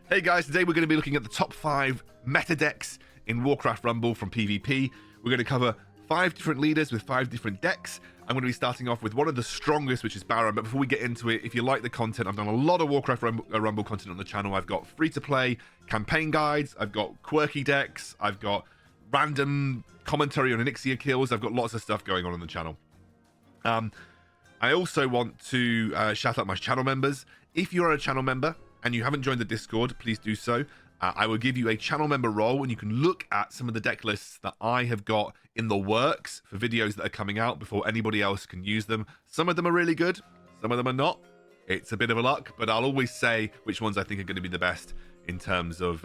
Hey guys, today we're going to be looking at the top 5 meta decks in Warcraft Rumble from PvP. We're going to cover 5 different leaders with 5 different decks. I'm going to be starting off with one of the strongest, which is Baron. But before we get into it, if you like the content, I've done a lot of Warcraft Rumble content on the channel. I've got free-to-play campaign guides, I've got quirky decks, I've got random commentary on Elixir kills. I've got lots of stuff going on the channel. I also want to shout out my channel members. If you're a channel member and you haven't joined the Discord, please do so. I will give you a channel member role and you can look at some of the deck lists that I have got in the works for videos that are coming out before anybody else can use them. Some of them are really good, some of them are not. It's a bit of a luck, but I'll always say which ones I think are going to be the best in terms of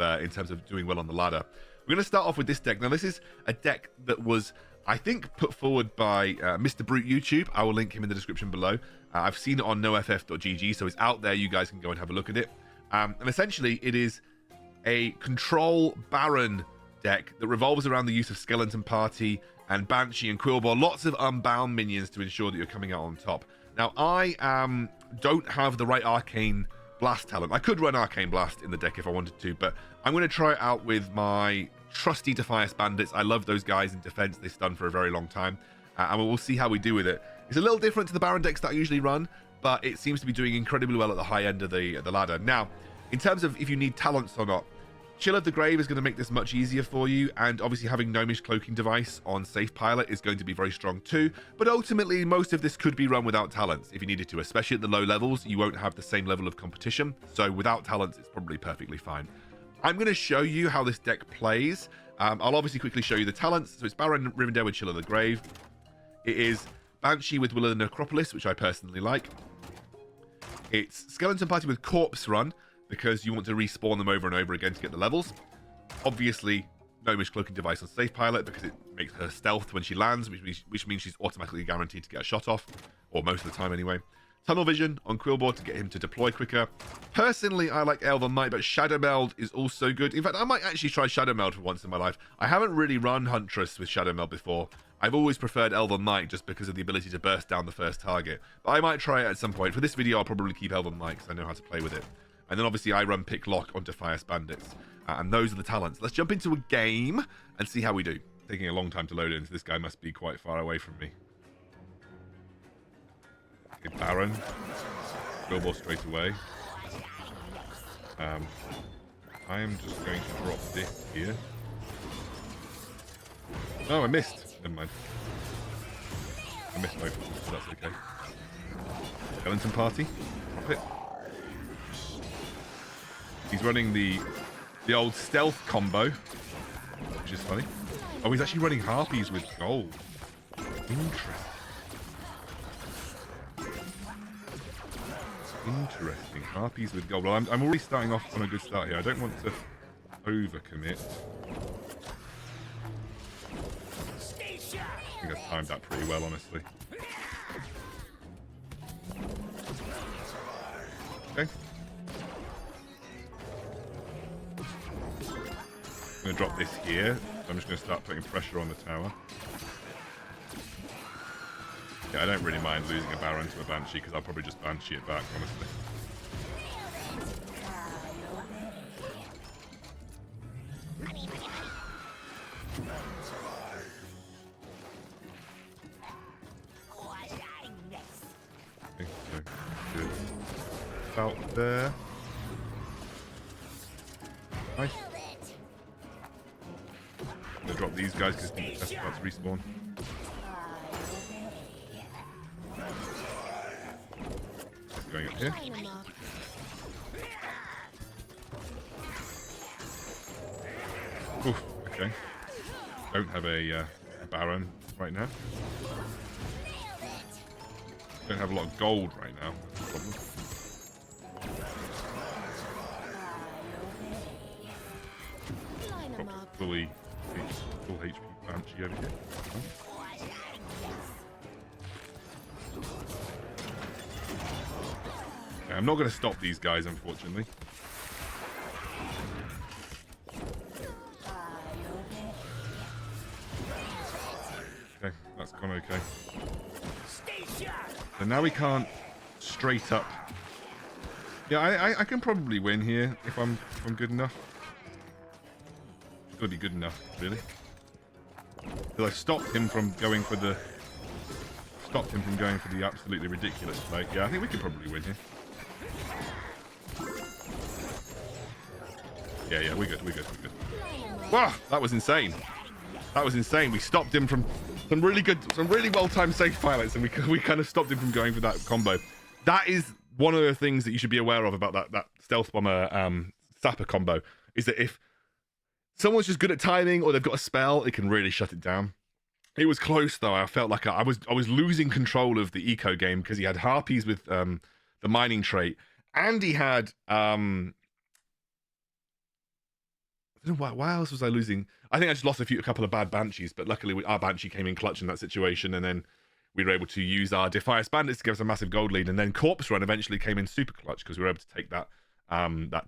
doing well on the ladder. We're going to start off with this deck. Now, this is a deck that was, I think, put forward by Mr. Brute YouTube. I will link him in the description below. I've seen it on noff.gg, so it's out there. You guys can go and have a look at it. And essentially, it is a control Baron deck that revolves around the use of Skeleton Party and Banshee and Quillbore. Lots of unbound minions to ensure that you're coming out on top. Now, I don't have the right Arcane Blast talent. I could run Arcane Blast in the deck if I wanted to, but I'm going to try it out with my trusty Defias Bandits. I love those guys in defense. They stun for a very long time, and we'll see how we do with it. It's a little different to the Baron decks that I usually run, but it seems to be doing incredibly well at the high end of the ladder. Now, in terms of if you need talents or not, Chill of the Grave is going to make this much easier for you, and obviously having Gnomish Cloaking Device on Safe Pilot is going to be very strong too, but ultimately most of this could be run without talents if you needed to, especially at the low levels. You won't have the same level of competition, so without talents it's probably perfectly fine. I'm going to show you how this deck plays. I'll obviously quickly show you the talents. So it's Baron Rivendell with Chill of the Grave. It is Banshee with Will of the Necropolis, which I personally like. It's Skeleton Party with Corpse Run, because you want to respawn them over and over again to get the levels. Obviously, Gnomish Cloaking Device on Safe Pilot, because it makes her stealth when she lands, which means she's automatically guaranteed to get a shot off, or most of the time anyway. Tunnel Vision on Quillbore to get him to deploy quicker. Personally, I like Elven Knight, but Shadow Meld is also good. In fact, I might actually try Shadow Meld for once in my life. I haven't really run Huntress with Shadow Meld before. I've always preferred Elven Knight just because of the ability to burst down the first target. But I might try it at some point. For this video, I'll probably keep Elven Knight because I know how to play with it. And then obviously I run Pick Lock on Defias Bandits. And those are the talents. Let's jump into a game and see how we do. Taking a long time to load in, so this guy must be quite far away from me. Okay, Baron. Quillbore straight away. I am just going to drop this here. Oh, I missed. Never mind. I missed both of them, so that's okay. Skeleton Party. Drop it. He's running the old stealth combo, which is funny. Oh, he's actually running Harpies with gold. Interesting. Harpies with gold. Well, I'm already starting off on a good start here. I don't want to overcommit. I think I've timed that pretty well, honestly. Okay. I'm going to drop this here. So I'm just going to start putting pressure on the tower. Yeah, I don't really mind losing a Baron to a Banshee because I'll probably just Banshee it back, honestly. Okay, so good. Out there. Nice. I'm gonna drop these guys because that's about to respawn. Going up here. Oof, okay. Don't have a Baron right now. Don't have a lot of gold right now. That's the problem. Got full HP Banshee over here. Okay, I'm not going to stop these guys, unfortunately. Okay, that's gone okay. So now we can't straight up Yeah, I can probably win here if I'm good enough. It's got to be good enough, really. Because I stopped him from going for the absolutely ridiculous play. Yeah, I think we can probably win here. Yeah, we're good. Wow, that was insane. That was insane. We stopped him from some really well-timed safe pilots, and we kind of stopped him from going for that combo. That is one of the things that you should be aware of about that stealth bomber sapper combo, is that if someone's just good at timing or they've got a spell, it can really shut it down. It was close though. I felt like I was losing control of the eco game because he had harpies with the mining trait, and he had I don't know why else was I losing. I think I just lost a couple of bad banshees, but luckily our banshee came in clutch in that situation, and then we were able to use our Defias bandits to give us a massive gold lead, and then Corpse Run eventually came in super clutch because we were able to take that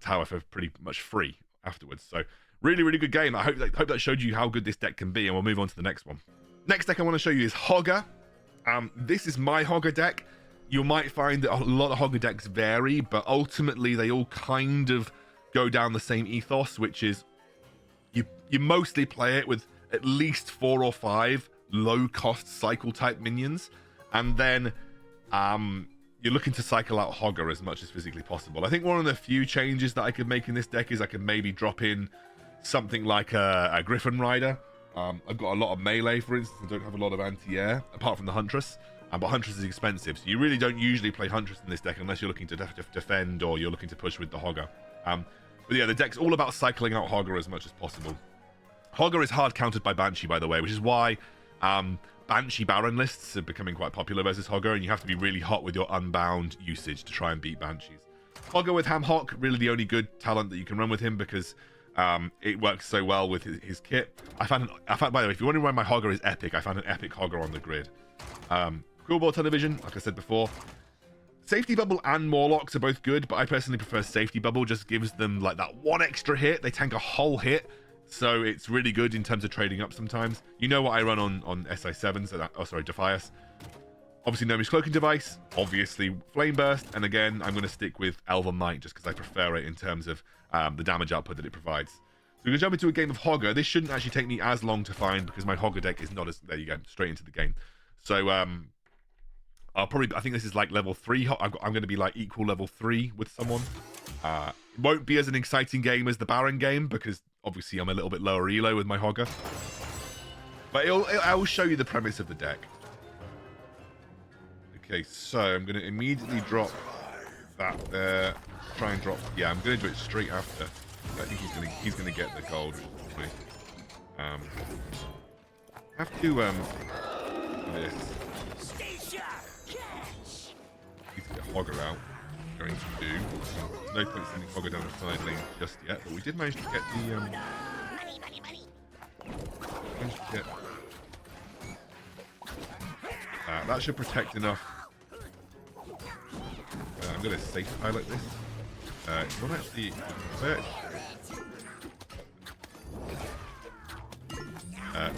tower for pretty much free afterwards. So really good game. I hope that showed you how good this deck can be, and we'll move on to the next one. Next deck I want to show you is Hogger. This is my Hogger deck. You might find that a lot of Hogger decks vary, but ultimately they all kind of go down the same ethos, which is you mostly play it with at least 4 or 5 low-cost cycle-type minions, and then you're looking to cycle out Hogger as much as physically possible. I think one of the few changes that I could make in this deck is I could maybe drop in something like a Griffin Rider. I've got a lot of melee, for instance. I don't have a lot of anti-air, apart from the Huntress. But Huntress is expensive, so you really don't usually play Huntress in this deck unless you're looking to defend or you're looking to push with the Hogger. But yeah, the deck's all about cycling out Hogger as much as possible. Hogger is hard countered by Banshee, by the way, which is why Banshee Baron lists are becoming quite popular versus Hogger, and you have to be really hot with your Unbound usage to try and beat Banshees. Hogger with Ham Hock, really the only good talent that you can run with him, because it works so well with his kit. I found, by the way, if you're wondering why my Hogger is epic, I found an epic Hogger on the grid. Cool Ball Television, like I said before. Safety Bubble and Morlocks are both good, but I personally prefer Safety Bubble. Just gives them like that one extra hit. They tank a whole hit, so it's really good in terms of trading up sometimes. You know what I run on SI7, so Defias. Obviously Nomi's Cloaking Device, obviously Flame Burst, and again, I'm going to stick with Elven Might just because I prefer it in terms of the damage output that it provides. So we're going to jump into a game of Hogger. This shouldn't actually take me as long to find because my Hogger deck is not as... There you go, straight into the game. So I think this is like level 3. I'm going to be like equal level 3 with someone. It won't be as an exciting game as the Baron game because obviously I'm a little bit lower elo with my Hogger. But I will show you the premise of the deck. Okay, so I'm going to immediately drop that there. Try and drop... Yeah, I'm going to do it straight after. I think he's going to get the gold. Have to this. Need to get Hogger out. Going to do. No point sending Hogger down the side lane just yet, but we did manage to get the managed to get that should protect enough. I'm going to safe pilot this. It's not actually...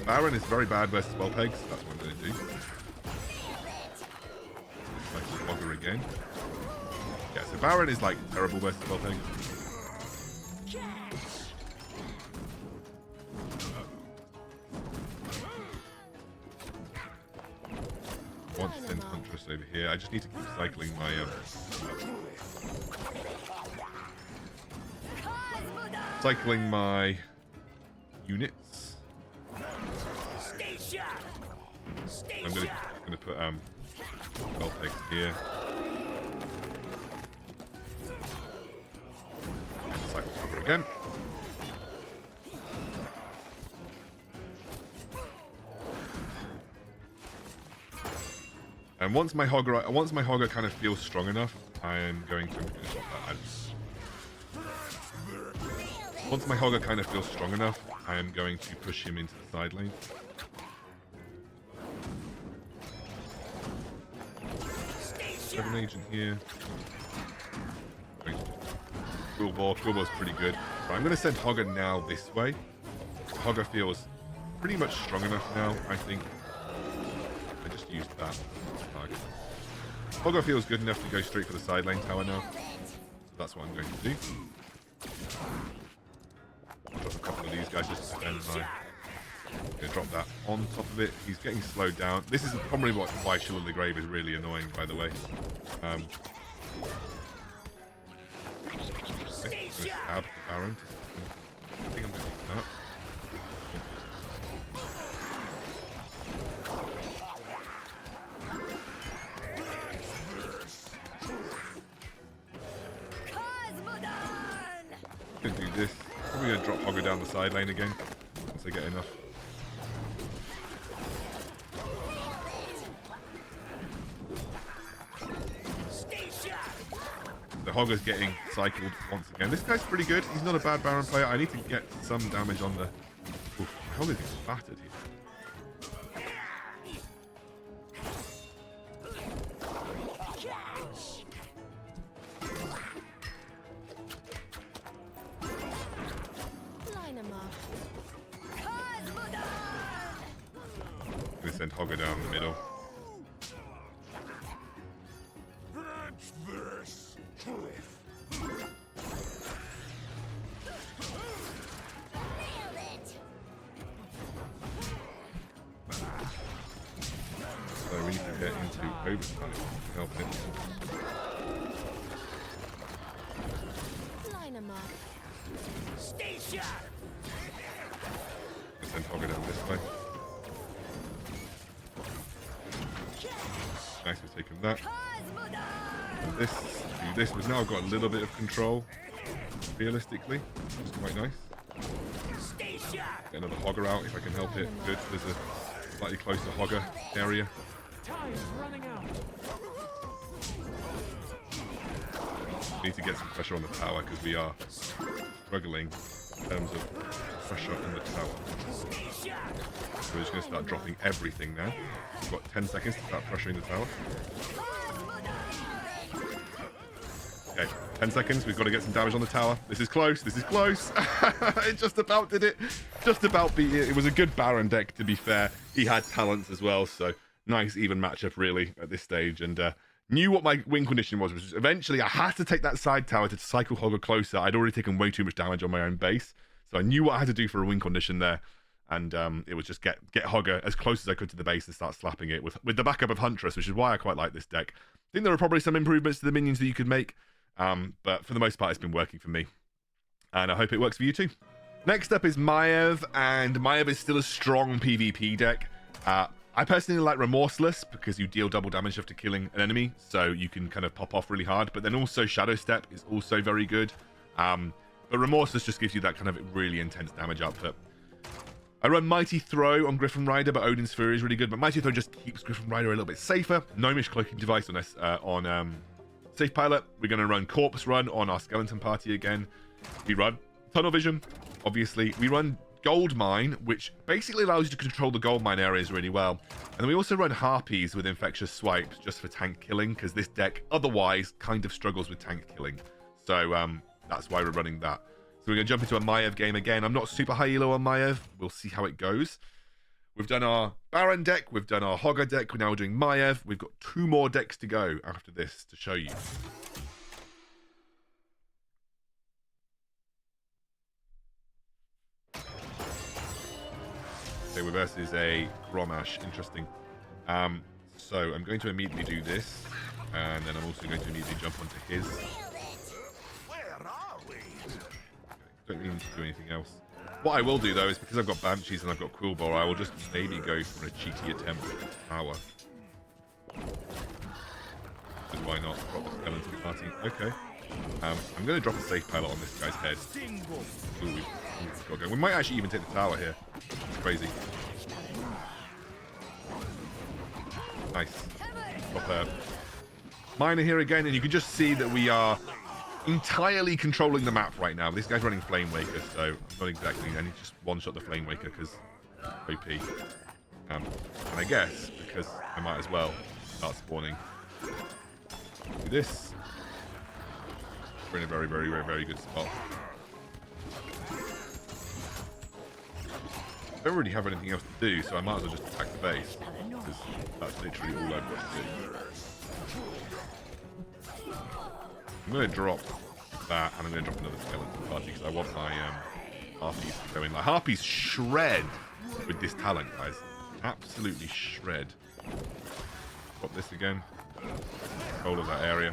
Baron is very bad versus spell pegs. That's what I'm going to do. Like Hogger again. Yeah, so Baron is like terrible versus spell pegs. I want to send Huntress over here. I just need to keep cycling my units. I'm gonna put spell pegs here. And cycle Hogger again. And once my Hogger kind of feels strong enough, I am going to Once my Hogger kind of feels strong enough, I am going to push him into the side lane. Seven agent here. Cool Ball's pretty good. So I'm going to send Hogger now this way. Hogger feels pretty much strong enough now, I think. I just used that target. Hogger feels good enough to go straight for the side lane tower now. That's what I'm going to do. I'll drop a couple of these guys just to defend my... I'm going to drop that on top of it. He's getting slowed down. This is probably why Chill of the Grave is really annoying, by the way. Okay, I'm going to stab the Baron. I think I'm going to do that. I'm going to do this. Probably going to drop Hogger down the side lane again once I get enough. The Hogger's getting cycled once again. This guy's pretty good. He's not a bad Baron player. I need to get some damage on the... Oof, the Hogger's getting battered here. I'm going to send Hogger down the middle. So we need to get into overtime to help him. Let's send Hogger down this way. Nice, we've taken that. And this, do this. We've now got a little bit of control, realistically, which is quite nice. Get another Hogger out if I can help it. Good. There's a slightly closer Hogger area. We need to get some pressure on the tower because we are struggling in terms of pressure in the tower. So we're just going to start dropping everything now. We've got 10 seconds to start pressuring the tower. Okay, 10 seconds. We've got to get some damage on the tower. This is close. This is close. It just about did it. Just about beat it. It was a good Baron deck, to be fair. He had talents as well, so nice even matchup, really, at this stage. And knew what my win condition was, which was eventually I had to take that side tower to cycle Hogger closer. I'd already taken way too much damage on my own base, so I knew what I had to do for a win condition there. And it was just get Hogger as close as I could to the base and start slapping it with the backup of Huntress, which is why I quite like this deck. I think there are probably some improvements to the minions that you could make, but for the most part, it's been working for me. And I hope it works for you too. Next up is Maiev, and Maiev is still a strong PvP deck. I personally like Remorseless because you deal double damage after killing an enemy, so you can kind of pop off really hard. But then also Shadow Step is also very good. But Remorseless just gives you that kind of really intense damage output. I run Mighty Throw on Griffin Rider, but Odin's Fury is really good. But Mighty Throw just keeps Griffin Rider a little bit safer. Gnomish Cloaking Device on Safe Pilot. We're going to run Corpse Run on our Skeleton Party again. We run Tunnel Vision, obviously. We run Gold Mine, which basically allows you to control the gold mine areas really well. And then we also run Harpies with Infectious Swipes just for tank killing, because this deck otherwise kind of struggles with tank killing. So that's why we're running that. So we're going to jump into a Maiev game again. I'm not super high elo on Maiev. We'll see how it goes. We've done our Baron deck. We've done our Hogger deck. We're now doing Maiev. We've got 2 more decks to go after this to show you. Okay, we're versus a Grommash. Interesting. So I'm going to immediately do this. And then I'm also going to immediately jump onto his. Don't really need to do anything else. What I will do, though, is because I've got Banshees and I've got Quillbore, I will just maybe go for a cheeky attempt at the tower. But why not? Drop the Skeleton Party. Okay. I'm going to drop a Safe Pilot on this guy's head. Ooh, we've got to go. We might actually even take the tower here. It's crazy. Nice. Drop a Miner here again, and you can just see that we are entirely controlling the map right now. This guy's running Flame Waker, so I'm not exactly... I need to just one-shot the Flame Waker because OP. And I guess because I might as well start spawning. Do this. We're in a very, very, very, very good spot. I don't really have anything else to do, so I might as well just attack the base, because that's literally all I've got to do. I'm going to drop that, and I'm going to drop another skeleton party because I want my harpies to go in. Like, harpies shred with this talent, guys. Absolutely shred. Drop this again. Control of that area.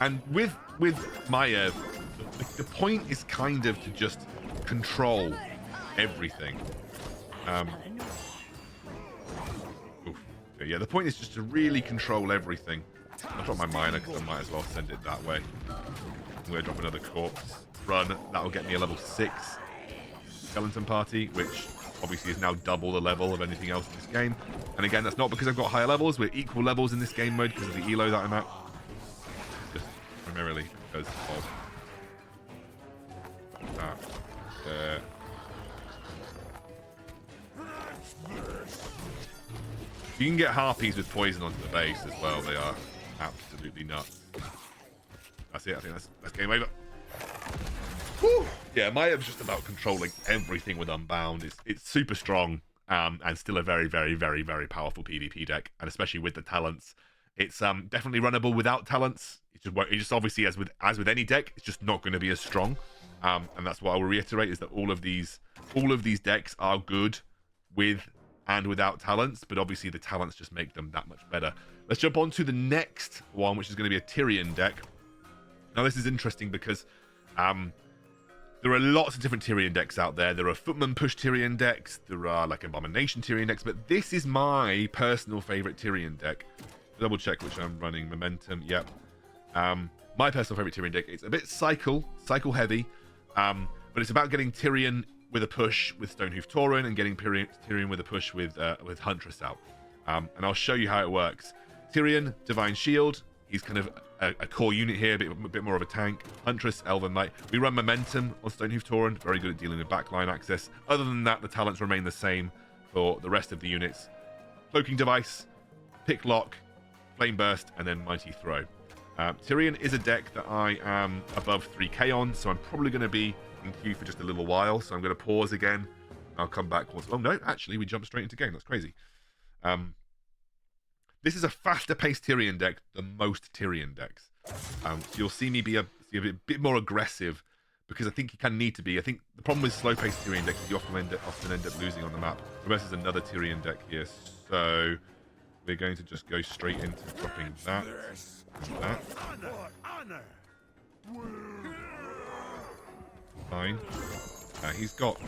And with Maiev, the point is kind of to just control everything. Yeah, the point is just to really control everything. I'll drop my miner because I might as well send it that way. I'm going to drop another corpse. Run. That'll get me a level 6 skeleton party, which obviously is now double the level of anything else in this game. And again, that's not because I've got higher levels. We're equal levels in this game mode because of the elo that I'm at. Just primarily because of that. You can get harpies with poison onto the base as well. They are absolutely nuts. That's it. I think that's game over. Whew. Yeah, Maev's just about controlling everything with Unbound. It's super strong and still a very, very, very, very powerful PvP deck, and especially with the talents. It's definitely runnable without talents. It just obviously, as with any deck, it's just not going to be as strong. And that's what I will reiterate, is that all of these decks are good with and without talents, but obviously the talents just make them that much better. Let's jump on to the next one, which is going to be a Tirion deck. Now this is interesting because there are lots of different Tirion decks out there. There are Footman push Tirion decks, there are like Abomination Tirion decks, but this is my personal favorite Tirion deck. Double check which I'm running. Momentum, yep. My personal favorite Tirion deck. It's a bit cycle heavy, but it's about getting Tirion with a push with Stonehoof Tauren and getting Tirion with a push with Huntress out. And I'll show you how it works. Tirion, Divine Shield. He's kind of a core unit here, a bit more of a tank. Huntress, Elven Knight. We run Momentum on Stonehoof Tauren. Very good at dealing with backline access. Other than that, the talents remain the same for the rest of the units. Cloaking Device, Pick Lock, Flame Burst, and then Mighty Throw. Tirion is a deck that I am above 3k on, so I'm probably going to be in queue for just a little while. So I'm going to pause again. I'll come back once. Oh no, actually we jumped straight into game. That's crazy. This is a faster paced Tirion deck than most Tirion decks. So you'll see me be a bit more aggressive because I think you kind of need to be. I think the problem with slow paced Tirion decks is you often end up losing on the map. Versus another Tirion deck here. So we're going to just go straight into dropping that. And that. Fine. He's got...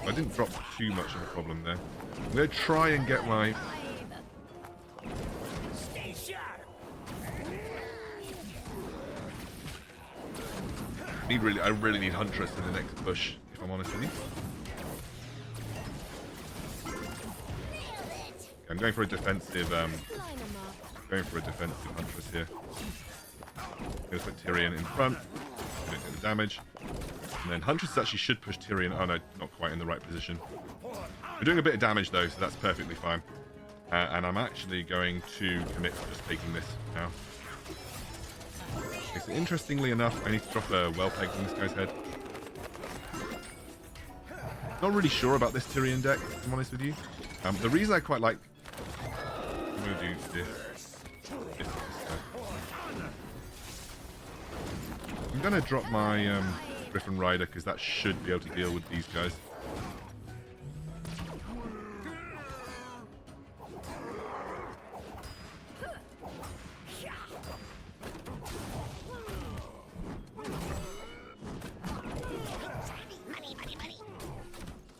I didn't drop too much of a problem there. I'm going to try and get my... I really need Huntress in the next push, if I'm honest with you. I'm going for a defensive Huntress here. I'm going to put Tirion in front. Don't get the damage. And then Huntress actually should push Tirion. Oh no, not quite in the right position. We're doing a bit of damage though, so that's perfectly fine. And I'm actually going to commit to just taking this now. Okay, so interestingly enough, I need to drop a well peg on this guy's head. Not really sure about this Tirion deck, if I'm honest with you. The reason I quite like... I'm going to do this. I'm going to drop my Griffin Rider because that should be able to deal with these guys.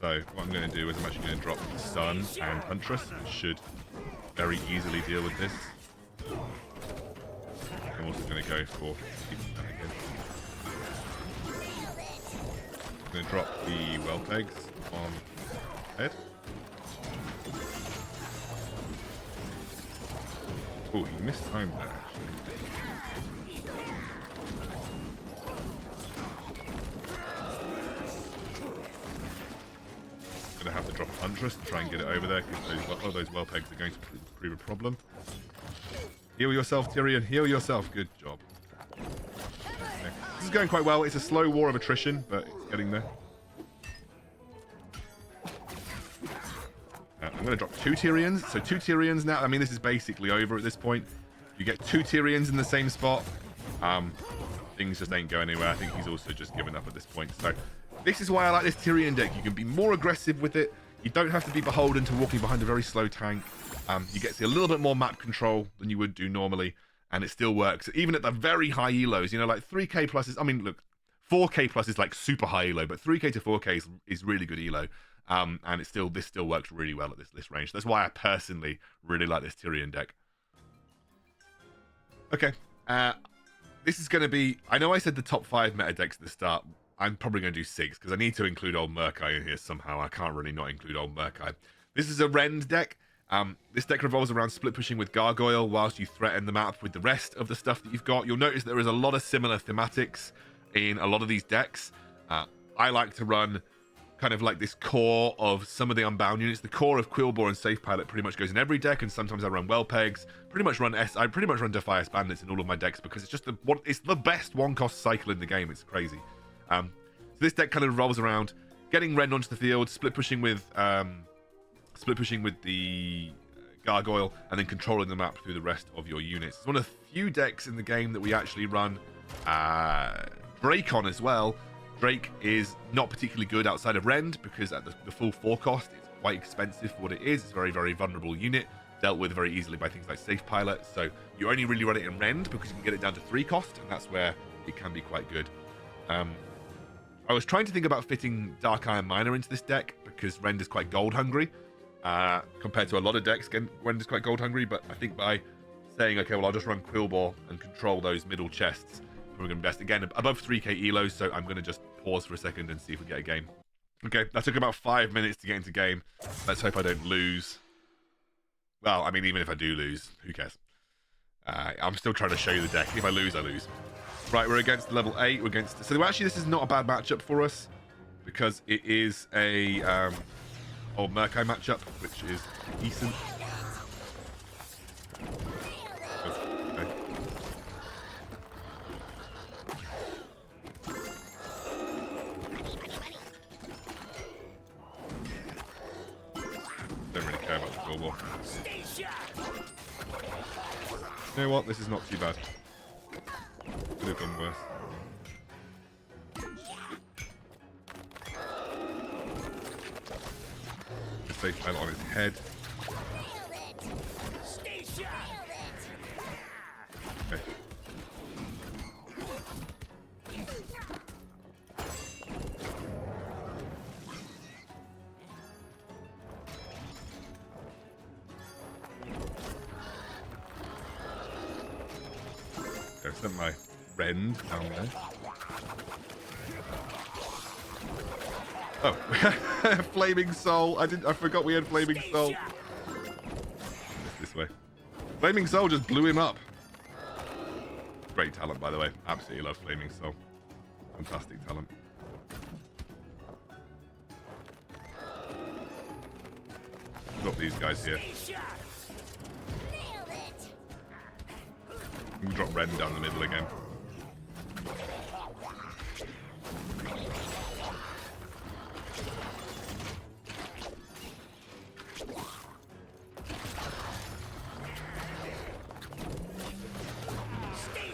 So what I'm going to do is I'm actually going to drop Sun and Huntress, which should very easily deal with this. I'm also going to go for... I'm going to drop the well pegs on head. Oh, he missed time there, actually. Gonna have to drop Huntress to try and get it over there because those well pegs are going to prove a problem. Heal yourself, Tirion. Heal yourself. Good job. Okay. This is going quite well. It's a slow war of attrition, but it's getting there. And I'm going to drop 2 Tirions. So 2 Tirions now. I mean, this is basically over at this point. You get 2 Tirions in the same spot. Things just ain't going anywhere. I think he's also just given up at this point. So this is why I like this Tirion deck. You can be more aggressive with it. You don't have to be beholden to walking behind a very slow tank. You get to see a little bit more map control than you would do normally, and it still works. Even at the very high elos, you know, like 3k plus is, I mean, look, 4k plus is like super high elo, but 3k to 4k is really good elo. And this still works really well at this range. That's why I personally really like this Tirion deck. Okay. This is going to be... I know I said the top 5 meta decks at the start. I'm probably going to do 6, because I need to include Old Murk-eye in here somehow. I can't really not include Old Murk-eye. This is a Rend deck. This deck revolves around split pushing with Gargoyle whilst you threaten the map with the rest of the stuff that you've got. You'll notice there is a lot of similar thematics in a lot of these decks. I like to run kind of like this core of some of the Unbound units. The core of Quillbore and Safe Pilot pretty much goes in every deck, and sometimes I run Wellpegs. I pretty much run Defias Bandits in all of my decks because it's just it's the best one-cost cycle in the game. It's crazy. So this deck kind of revolves around getting Rend onto the field, split pushing with the Gargoyle, and then controlling the map through the rest of your units. It's one of the few decks in the game that we actually run Drake on as well. Drake is not particularly good outside of Rend because at the full 4 cost, it's quite expensive for what it is. It's a very, very vulnerable unit, dealt with very easily by things like Safe Pilot. So you only really run it in Rend because you can get it down to 3 cost, and that's where it can be quite good. I was trying to think about fitting Dark Iron Miner into this deck because Rend is quite gold hungry. Compared to a lot of decks, Rend is quite gold hungry, but I think by saying, okay, well, I'll just run Quillbore and control those middle chests, we're going to best. Again, above 3k elos, so I'm going to just pause for a second and see if we get a game. Okay, that took about 5 minutes to get into game. Let's hope I don't lose. Well, I mean, even if I do lose, who cares? I'm still trying to show you the deck. If I lose, I lose. Right, we're against level 8. We're against... So actually, this is not a bad matchup for us because it is a Old Murk-eye matchup, which is decent. Okay. Don't really care about the Cold War. You know what? This is not too bad. Could have done worse. The Safe Pilot on his head. Okay. I sent my Rend down there. Oh, Flaming Soul. I forgot we had Flaming Soul. This way. Flaming Soul just blew him up. Great talent, by the way. Absolutely love Flaming Soul. Fantastic talent. Drop these guys here. We can drop Rend down the middle again.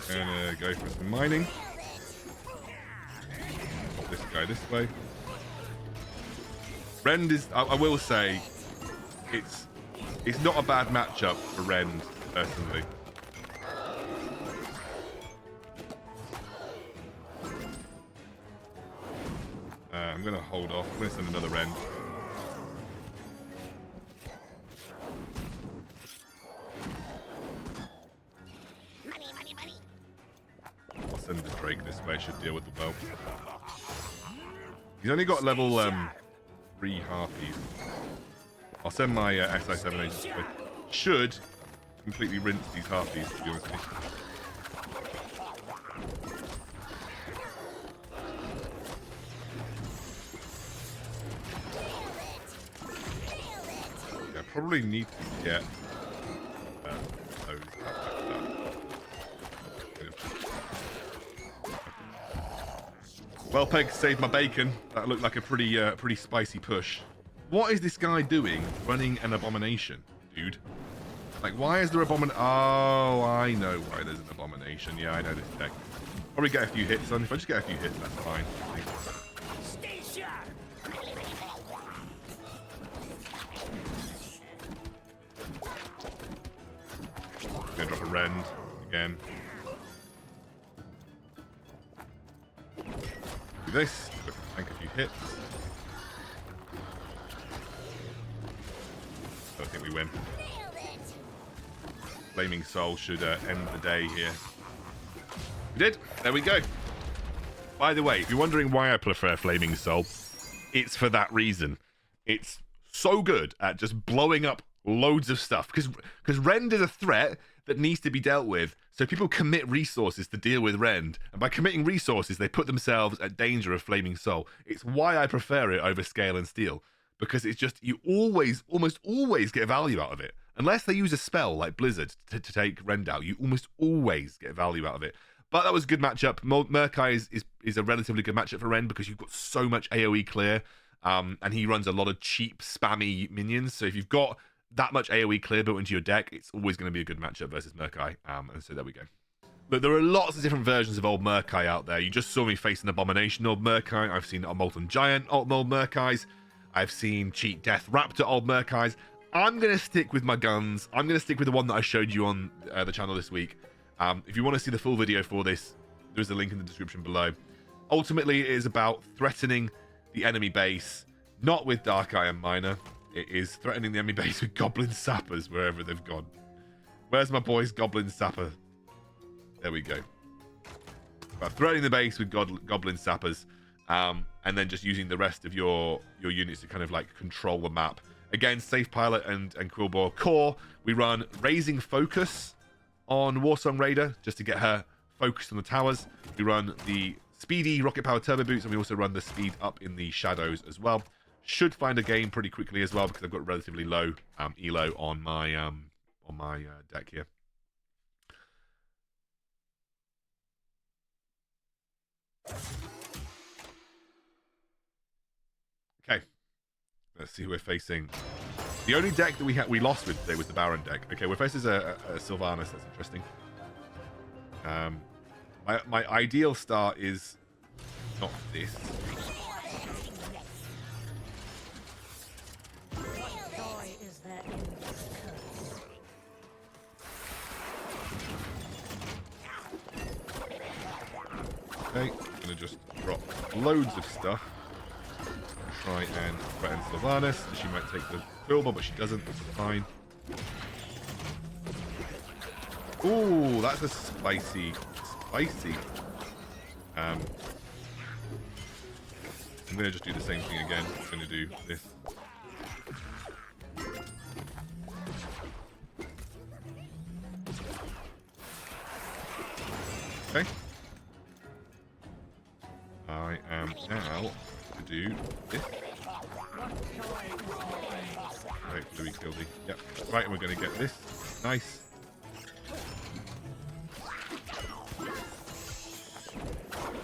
Gonna go for some mining. Pop this guy this way. Rend is, I will say, it's not a bad matchup for Rend, personally. I'm going to hold off. I'm going to send another Rend. I'll send the Drake this way. Should deal with the bow. He's only got level 3 harpies. I'll send my SI7 agents this way. Should completely rinse these harpies, to be honest with you. Probably need to get those Well, Peg saved my bacon. That looked like a pretty spicy push. What is this guy doing running an abomination, dude? Like, why is there abomination? Oh, I know why there's an abomination. Yeah, I know this deck. Probably get a few hits on. If I just get a few hits, that's fine. I'm gonna drop a Rend again. Do this. Tank a few hits. I think we win. Flaming Soul should end the day here. We did. There we go. By the way, if you're wondering why I prefer Flaming Soul, it's for that reason. It's so good at just blowing up loads of stuff. Because Rend is a threat that needs to be dealt with. So people commit resources to deal with Rend. And by committing resources, they put themselves at danger of Flaming Soul. It's why I prefer it over Scale and Steel. Because it's just, you almost always get value out of it. Unless they use a spell like Blizzard to take Rend out, you almost always get value out of it. But that was a good matchup. Murk-eye is a relatively good matchup for Rend because you've got so much AoE clear, and he runs a lot of cheap, spammy minions. So if you've got that much AoE clear built into your deck, it's always going to be a good matchup versus Murk-eye. And so there we go. Look, there are lots of different versions of Old Murk-eye out there. You just saw me face an Abomination Old Murk-eye. I've seen a Molten Giant Old Murk-eyes. I've seen Cheat Death Raptor Old Murk-eyes. I'm going to stick with my guns. I'm going to stick with the one that I showed you on the channel this week. If you want to see the full video for this, there's a link in the description below. Ultimately, it is about threatening the enemy base, not with Dark Eye and Miner. It is threatening the enemy base with Goblin Sappers wherever they've gone. Where's my boys, Goblin Sapper? There we go. About threatening the base with Goblin Sappers, and then just using the rest of your units to kind of like control the map. Again, Safe Pilot and Quillbore Core. We run Raising Focus on Warsong Raider just to get her focused on the towers. We run the Speedy Rocket Power Turbo Boots, and we also run the Speed Up in the Shadows as well. Should find a game pretty quickly as well because I've got relatively low elo on my deck here. Okay, let's see who we're facing. The only deck that we lost with today was the Baron deck. Okay, we're facing a Sylvanas. That's interesting. My ideal start is not this. Okay, I'm gonna just drop loads of stuff. Try and threaten Sylvanas. She might take the Quillbore, but she doesn't. That's fine. Ooh, that's a spicy. I'm gonna just do the same thing again. I'm gonna do this. Okay. I am now to do this. Right, Louis Gildy. Yep. Right, and we're going to get this. Nice.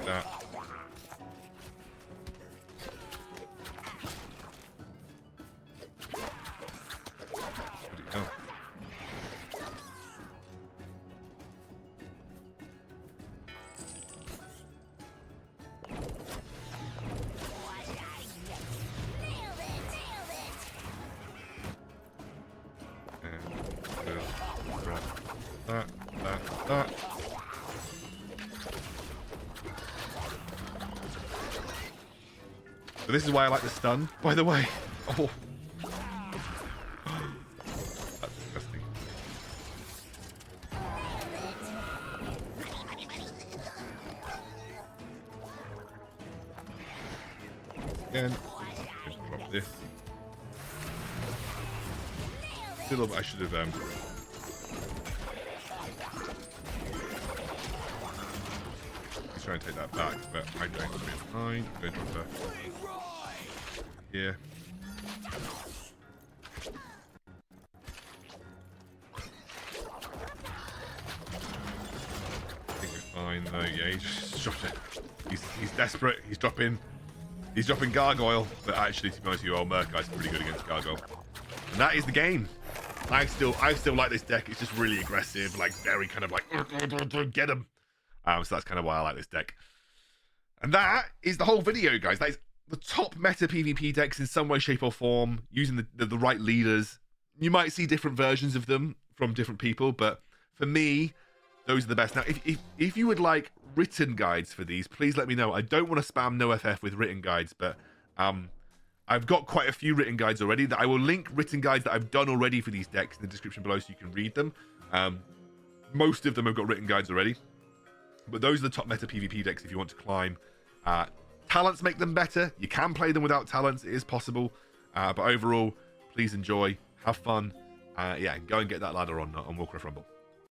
That. Where'd it go? That. So this is why I like the stun, by the way. Oh. That's disgusting. Again, just drop this. Still, I should have try and take that back, but I don't. It's fine. I'm going to drop that here. I think we're fine though. Yeah, he just dropped it. He's desperate. He's dropping He's dropping Gargoyle, but actually, to be honest with you, Old Murk-eye's pretty good against Gargoyle. And that is the game. I still like this deck. It's just really aggressive, like very kind of like get him. So that's kind of why I like this deck. And that is the whole video, guys. That is the top meta PvP decks in some way, shape, or form, using the right leaders. You might see different versions of them from different people, but for me, those are the best. Now, if you would like written guides for these, please let me know. I don't want to spam NoFF with written guides, but I've got quite a few written guides already. That I will link written guides that I've done already for these decks in the description below so you can read them. Most of them have got written guides already. But those are the top meta PvP decks if you want to climb. Talents make them better. You can play them without talents. It is possible. But overall, please enjoy. Have fun. Yeah, go and get that ladder on Warcraft Rumble.